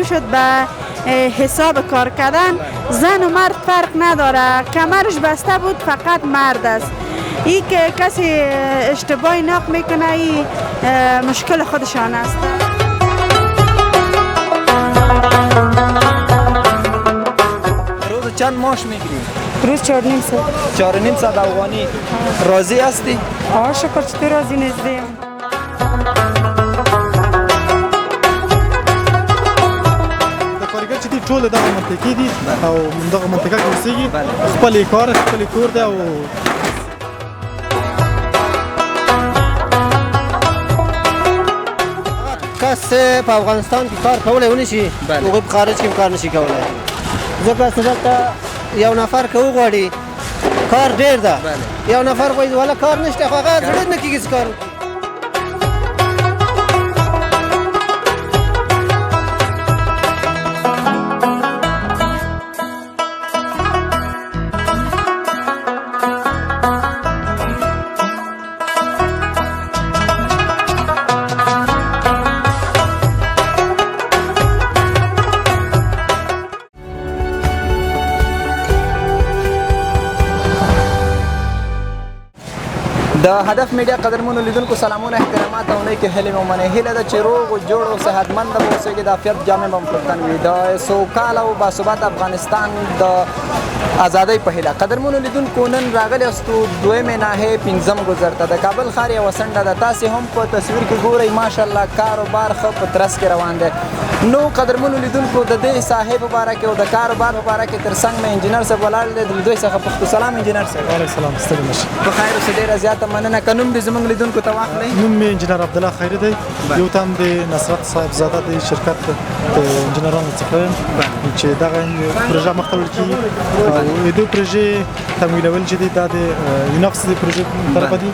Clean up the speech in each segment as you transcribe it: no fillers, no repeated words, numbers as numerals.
شروع شد به حساب کار کردن. زن و مرد فرق نداره، کمرش بسته بود فقط مرد است. این که کسی اشتباهی نقل میکنه این مشکل خودشان است. روز چند معاش میگیری؟ روز 4.5 4.5 افغانی. راضی هستی؟ آه شکر. چطور راضی نیستیم؟ کارګر چې دي ټول دغه منطقې دي او دغه منطقه کې اوسېږي، خپل کار خپل کور دی او کس په افغانستان کې کار کولی ونه شي هغوی په خارج کې هم کار نشي کولی. ځکه چې دلته یو نفر که وغواړي کار ډېر ده، یو نفر وایي والا کار نشته خو هغه زړه نه کېږي چې کار وکړي. د هدف میډیا قدرمنو لیدونکو سلامونه احترامات او نیکې هیلې مو منې. هیله ده چې روغ و جوړ او صحتمند به اوسېږئ. د عافیت جامې به مو پر تن وي. د سوکاله او باثباته افغانستان د ازادۍ په هیله. قدرمنو لیدونکو نن راغلي یاستو دویمې ناحیې 5م ګذر ته. د کابل ښار یوه څنډه ده. تاسې هم په تصویر کې ګورئ ماشاءالله کاروبار ښه په ترڅ کې روان دی. نو قدرمنو لیدونکو د دې ساحې په باره کې او د کاروبار په باره کې تر څنګ مې انجینر صاحب ولاړ دی. د دوی څخه پوښتو. سلام انجینر صاحب. وعلیکم السلام. ستړي مه شئ. په خیر اوسئ. ډېره زیاته مننه. که نوم دې زموږ لیدونکو ته واخلئ. نوم مې انجینر عبدالله خیري دی. یو تن د نصرت صاحبزاده د شرکت د انجینرانو څخه یم چې دغه پروژه مخته وړل کېږي. او د دوی پروژې تمویلول چې دي دا د یوناکس د پروژې طرفه دي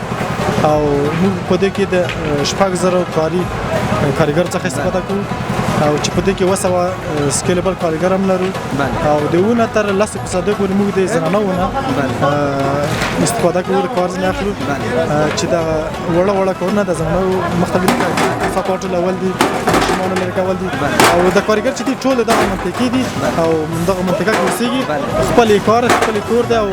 او موږ په دې کې د 6,000 کارګر څخه استفاده کوو او چې په دې کې 200 سکیلبل کارګر هم لرو او د 9 تر 10% پورې موږ د زنانو نه استفاده کوو. د کار ځینې اخلو چې دا وړه کارونه د زنانو مختلف سپورټ لول دي، ماشومانو لري کول دي او د کارګر چې دي ټول دغه منطقې دي او دغه منطقه کې اوسېږي، خپل کار خپل کور دی. او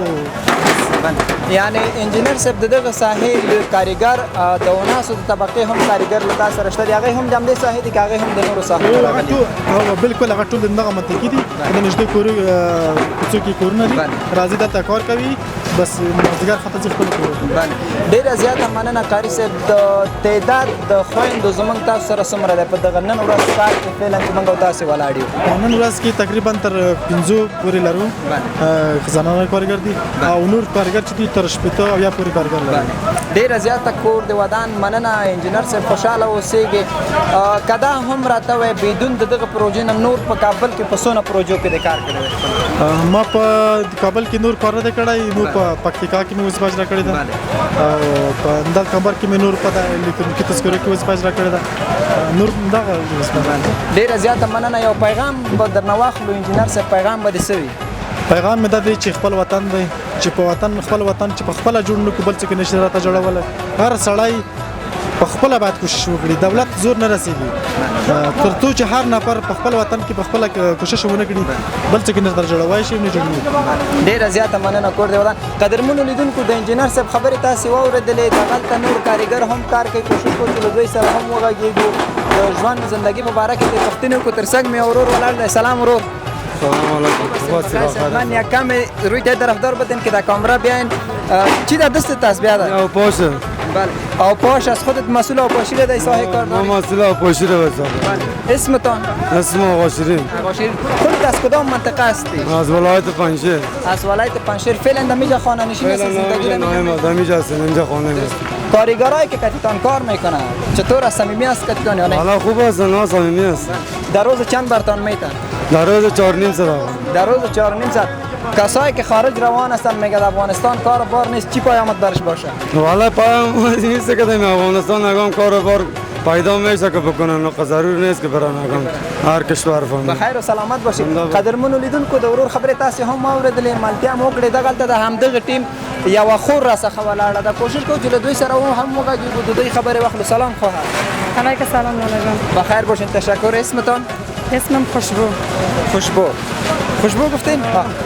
یعنی انجینر صاحب دغه ساحې کاریګر د وناسو د طبقې هم کاریګر له تاسو سره شته دي. هغه هم د همدې ساحې دي که هغه هم د نورو ساحو راغلي؟ او بالکل هغه ټول دغه منطقې دي. د نږدې کوڅو کې کورونه دي. راځي دلته کار کوي بس مازدیګر خطه ځي خپل کور. ډېره زیاته مننه قاري صاحب. د تعداد د خویندو زموږ تاسو سره څومره دی په دغه نن ورځ کار کې فعلا چې موږ او تاسې ولاړ یو؟ نن ورځ کې تقریبا تر 5 پورې لرو زنانه کارګر دي او نور کارګر چې دي تر 80 او یا پورې کارګر لرو. ډېره زیاته کور د ودان مننه انجینر صاحب. خوشحاله اوسېږئ. که دا هم راته وایي بدون د دغه پروژې نه نور په کابل کې په څونه پروژو کې د کار کړی دی؟ ما په کابل کې نور کار نه دی کړی. نور په پکتیکا کې مې وظیفه اجرا کړې ده او په اندال کمبر کې مې نور په الکترونیکي تذکرو کې وظیفه اجرا کړې ده. نور دغه وظیفه. ډېره زیاته مننه. یو پیغام به درنه واخلو انجینر صاحب. پیغام به دې څه وي؟ پیغام مې دا دی چې خپل وطن دی چې په وطن خپل وطن چې په خپله جوړ نه کړو بل څوک یې نشي راته جوړولی. هر سړی په خپله باید کوشش وکړي. دولت زور نه رسېږي تر څو چې هر نفر په خپل وطن کې په خپله کوشش ونه کړي بل څوک یې نه درته جوړولی شي نه جوړوي. ډېره زیاته مننه کور دې ودان. قدرمنو لیدونکو د انجینر صاحب خبرې تاسې واورېدلې. دغلته نور کارګر هم کار کوي. کوشش کوو چې له دوی سره هم وغږېږو. د ژوند زندګي په باره کې دې پوښتنې وکړو. تر څنګ مې ورور ولاړ دی. سلام ورور. سلام علیکم. من یکم روی ته طرفدار بودیم که در کامرا بیاین. چی در دست تسبیح داد؟ او پاشه. بله. او پاش از خودت مسئول او پاشی رو در ساحه کار داری؟ ما مسئول او پاشی رو بسازم. بله. اسمتان؟ اسم آقا شیرین. آقا شیرین. خودت از کدام منطقه هستی؟ از ولایت پنجشیر. از ولایت پنجشیر. فعلا در میجا خانه نشین است زندگی رو میکنم. در میجا هستم. اینجا خانه میست. کارگرایی که کتیتان کار میکنن چطور است؟ صمیمی است کتیتان یا نه؟ حالا خوب است. نه صمیمی است. در روز چند برتان میتن؟ در روز 4.5 ساعت. در روز 4.5 ساعت. کسایی که خارج روان هستن میگه افغانستان کار و بار نیست. چی پیامد برش باشه؟ والا پیام نیست که در افغانستان نگام کار و بار پیدا میشه که بکنن. ضرور نیست که برن نگام هر کشور فهم. بخیر و سلامت باشید. قدرمنو لیدونکو د ورور خبرې تاسې هم واورېدلې. ملتیا مو وکړې. دغلته د همدغه ټیم یوه خور راڅخه ولاړه ده. کوشش کوو چې له دوی سره هم وغږېږو. د دوی خبرې واخلو. سلام خواهر. علیکم سلام مولانا جان. بخیر باشین. تشکر. اسمتان؟ اسمم خوشبو. خوشبو گفتین؟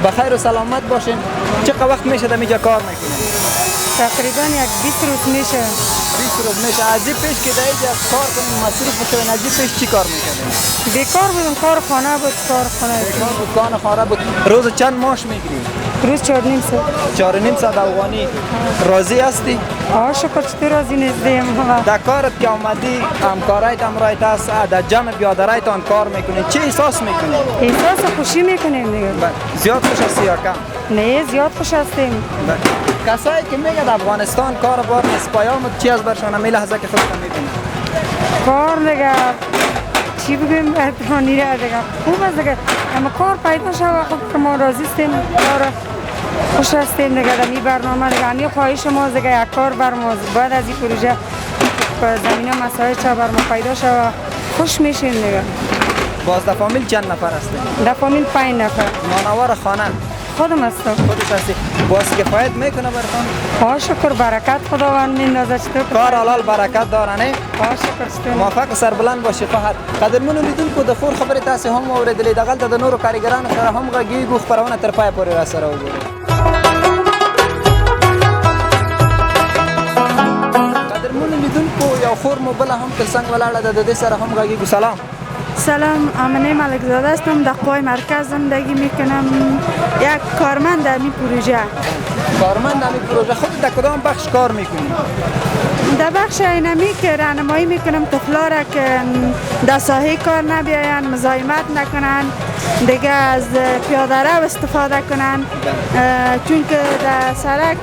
بخیر و سلامت باشین. چقدر وقت میشه در اینجا کار میکنین؟ تقریبا یک 20 روز میشه. 20 روز میشه. از این پیش که در اینجا کار کنین مصروف شدین، از این پیش چی کار میکنین؟ بیکار بودم، کار خانه بود. کار خانه بود. روز چند معاش میگیرین؟ روز 4.5 ساعت. 4.5 ساعت افغانی. راضی هستی؟ شکر. چطور راضی نیستیم؟ در کارت که آمدی همکارایت هم رایت است، در جمع بیادرایتان کار میکنین، چه احساس میکنین؟ احساس خوشی میکنیم دیگه. زیاد خوش هستی یا کم؟ نه زیاد خوش هستیم. کسایی که میگه در افغانستان کار بار نیست، پیامت چی از برشان می لحظه که خودتان میبینید؟ کار دیگه چی بگیم بهترانی را دیگه خوب است دیگه، اما کار پیدا شود خود که ما راضی هستیم، کار خوش هستیم دیگه. در این برنامه دیگه همی خواهش ما دیگه یک کار بر ما بعد از این پروژه زمینه مسائل چه بر ما پیدا شود خوش میشیم دیگه. باز در فامیل چند نفر هستید؟ در فامیل 5 نفر. مانور خانه خودم هستم. خودت هستی؟ باز کفایت میکنه براتون؟ شکر برکت خداوند میندازه. چطور کار حلال برکت داره نه؟ شکر. چطور موفق سربلند باشی. فقط قدرمنو لیدونکو د خور خبرې تاسې هم واورېدلې، دغلته د نورو کارګرانو سره هم غږیږو، خپرونه تر پایه پورې راسره وګورئ. قدرمنو لیدونکو یو خور مو بله هم تر څنګ ولاړه ده، د دې سره هم غږیږو. سلام، آمنه ملکزاده هستم. در قوای مرکز زندگی میکنم. یک کارمند در این پروژه. کارمند در این پروژه. خود در کدام بخش کار میکنی؟ در بخش اینمی که راهنمایی میکنم طفلا را که در ساحه کار نبیاین، مزاحمت نکنن، دیگه از پیاده رو استفاده کنن، چون که در سرک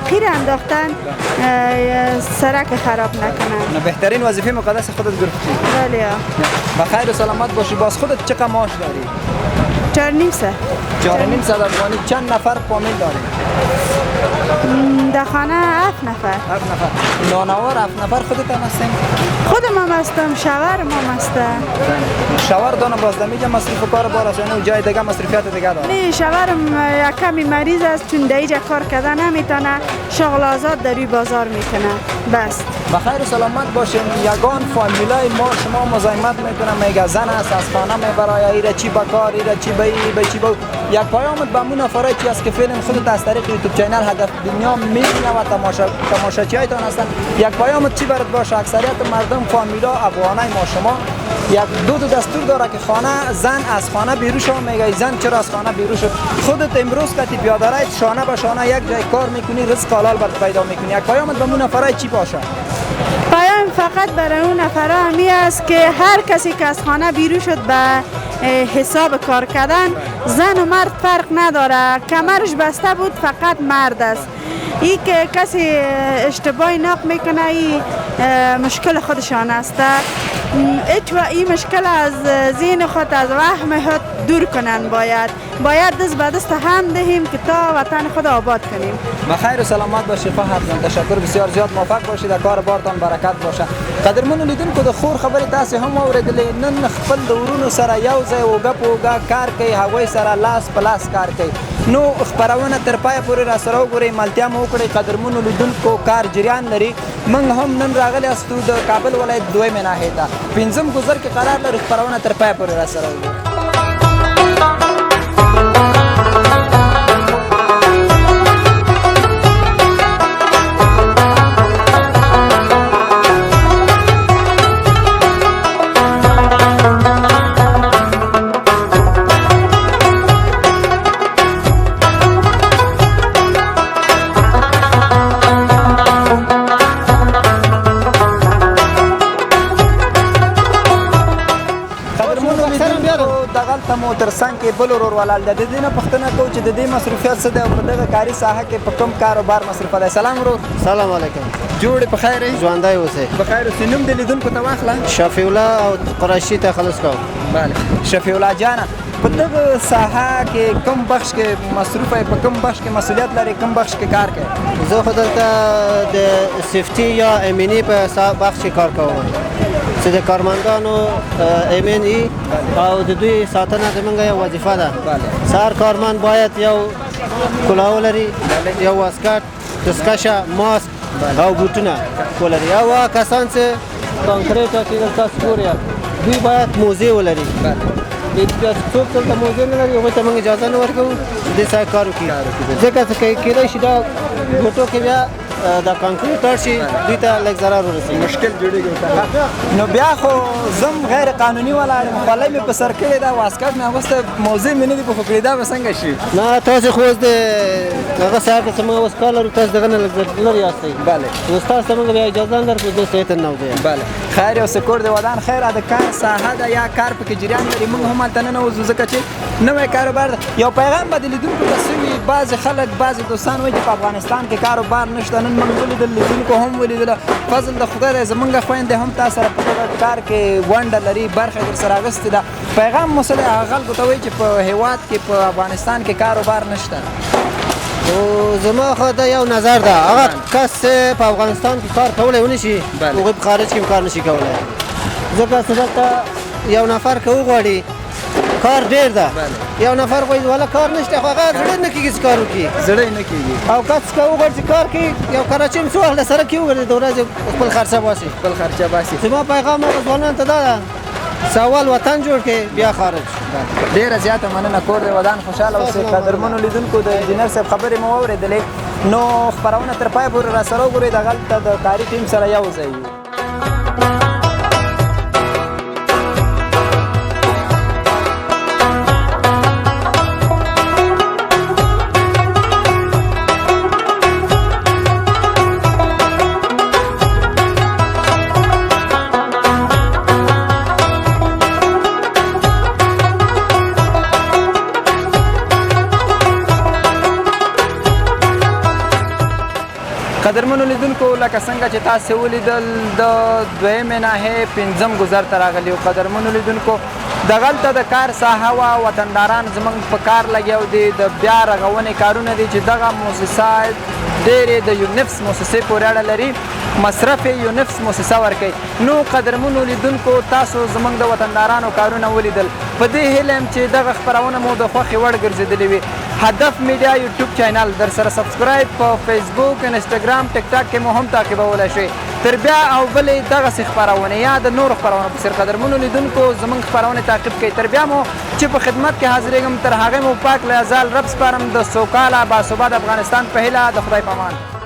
قیر انداختن سرک خراب نکنن. بهترین وظیفه مقدس خودت گرفتی؟ بله. بخیر و سلامت باشی. باز خودت چقدر معاش داری؟ 4.5 ساعت. 4.5 ساعت افغانی. چند نفر فامیل داری؟ در خانه 7 نفر. 7 نفر. نانوار 7 نفر خودت هم هستیم؟ خودم هم هستم، شوهرم هم هسته. شوهر دانه باز دمیجا مصروف کار بار است یا نه جای دیگه مصروفیت دیگه داره؟ نه، شوهرم یک کمی مریض است، چون در اینجا کار کردن نمیتونه، شغل آزاد در روی بازار میکنه. بس. بخیر و سلامت باشین. یگان فامیلای ما شما مزاحمت میکنه، میگه زن است از خانه میبره، ایره چی بکار، ایره چی به چی با یک پیامت به مون نفرای چی است که فیلم خودت از طریق یوتیوب چینل هدف دنیا میبینه و تماشاچیایتان هستن. یک پیامت چی برات باشه؟ اکثریت مردم فامیلا افغانای ما شما یک دو دستور داره که خانه زن از خانه بیرون شو، میگه زن چرا از خانه بیرون شد؟ خودت امروز که پیاده روی شانه به شانه یک جای کار میکنی، رزق حلال برات پیدا میکنی. یک پیامت به مون نفرای چی باشه؟ پیام فقط برای اون نفرها همی است که هر کسی که از خانه بیرون شد به حساب کار کردن، زن و مرد فرق نداره، کمرش بسته بود فقط مرد است. این که کسی اشتباهی نقل میکنه، این مشکل خودشان است. این مشکل از ذهن خود، از وهم خود دور کنن. باید دست به دست هم دهیم که تا وطن خود آباد کنیم. بخیر و سلامت باشی خواهر جان. تشکر بسیار زیاد. موفق باشی، در کار بارتان برکت باشه. قدرمنو لیدونکو د خور خبرې تاسې هم واورېدلې. نن خپل د ورونو سره یو ځای اوږه په اوږه کار کوي، هغوی سره لاس په لاس کار کوي. نو خپرونه تر پایه پورې راسره وګورئ، ملتیا مو وکړئ. قدرمنو لیدونکو کار جریان لري. موږ هم نن راغلي استو د کابل ولایت دویمې ناحیې ته، 5م ګذر کې قرار لري. خپرونه تر پایه پورې راسره وګورئ. مو تر څنګ کې بل ورور ولال د دې نه پښتنه کو چې د دې مصروفیت څه دی او په دغه کاري ساحه کې په کوم کاروبار مصروف دی. سلام ورور. سلام علیکم. جوړ په خیر یې؟ ژوندی اوسئ. په خیر اوسئ. نوم د لیدونکو ته واخله. شفیع الله او قریشي ته خلاص کوم. بله شفیع الله جانه، په دغه ساحه کې کوم بخش کې مصروف یې، په کوم بخش کې مسؤلیت لري، کوم بخش کې کار کوي؟ زه خو دلته د سیفټي یا امني په بخش کې کار کوم، چې د کارمندانو امن ای او د دوی ساتنه زموږ یو وظیفه ده. سهار کارمند باید یو کلاه ولري، یو واسکټ، دستکشه، ماسک او بوټونه ولري. او کسان چې کانکریټ کې دلته سپور یا دوی باید موضوع ولري څوک دلته موضوع نه لري هغوی ته موږ اجازه نه ورکوو چې دې سره کار وکړي ځکه چې کیدای شي دا ګوټو کې بیا دا کانکریټ تړ شي دوی ته لږ ضرر ورسوي مشکل جوړېږي نو بیا خو زم غیر قانوني ولاړ یم خولۍ مې په سر کړې ده واسکټ مې اغوستی موضوع مې نه دي پخه کړې دا به څنګه شي نه تاسې خو اوس د هغه صاحب ته موږ اوس کار لرو تاسو دغه نه لږ لرې یاستئ بله اوس تاسو ته موږ بیا اجازه نه درکړو دې سړي ته ننوځئ بله خیر یو سکور د ودان خیر د کار ساحه ده یا کار پکې جریان لري موږ هم هلته ننوځو ځکه چې نوی کاروبار ده یو پیغام به د لیدونکو ته سوي بعضې خلک بعضې دوستان وایي چې په افغانستان کې کاروبار نشته نن موږ ولیدل لیدونکو هم ولیدله فضل د خدای دی زموږ خویندې هم تا سره په دغه کار کې ونډه لري برخه درسره اخیستې ده پیغام مو څه دی هغه خلکو ته وایي چې په هېواد کې په افغانستان کې کاروبار نشته او زما خو دا یو نظر ده هغه کس په افغانستان کې کار کولی ونه شي هغوی په خارج کې هم کار نشي کولی ځکه چې دلته یو نفر که وغواړي کار ډېر ده یو نفر وایي والا کار نشته خو هغه زړه نه کېږي چې کار وکړي زړه یې نه کېږي او کس که وغواړي چې کار کوي یو کراچۍ هم څو وخت له سره کې وګرځي د ورځې خپل خرچه باسي خپل خرچه باسي زما پیغام هغه ځوانانو ته دا ده سوال وطن جوړ کړي بیا خارج ډیره زیاته مننه کور دی ودان خوشحاله اوسئ قدرمنو لیدونکو د انجینر صاحب خبرې مو واورېدلې نو خپرونه تر پای پورې راسره وګورئ دغلته د کاري ټیم سره یو ځای یو قدرمنو لیدونکو لکه څنګه چې تاسې ولیدل د دویمې ناحیې پنځم ګذر ته راغلي وو قدرمنو لیدونکو دغلته د کار ساحه وه وطنداران زموږ په کار لګیا دي د بیا رغونې کارونه دي چې دغه موسسه ډېرې د یونفس موسسې پورې اړه لري مصرف یونفس موسسه ورکوي نو قدرمنو لیدونکو تاسو زموږ د وطندارانو کارونه ولیدل په دې هیله یم چې دغه خپرونه مو د خوښې وړ ګرځېدلې وي هدف میډیا یوټیوب چینل در سره سبسکرایب په فیسبوک انسټاګرام ټیک ټاک کې مو هم تعقیبولی شئ تر بیا او بلې دغسې خپرونې یا د نورو خپرونو په څېر قدرمنو لیدونکو زموږ خپرونې تعقیب کوئ تر بیا مو چې په خدمت کې حاضرېږم تر هغې مو پاک له ازال رب سپارم د سوکاله باثبات افغانستان په هیله د خدای په امان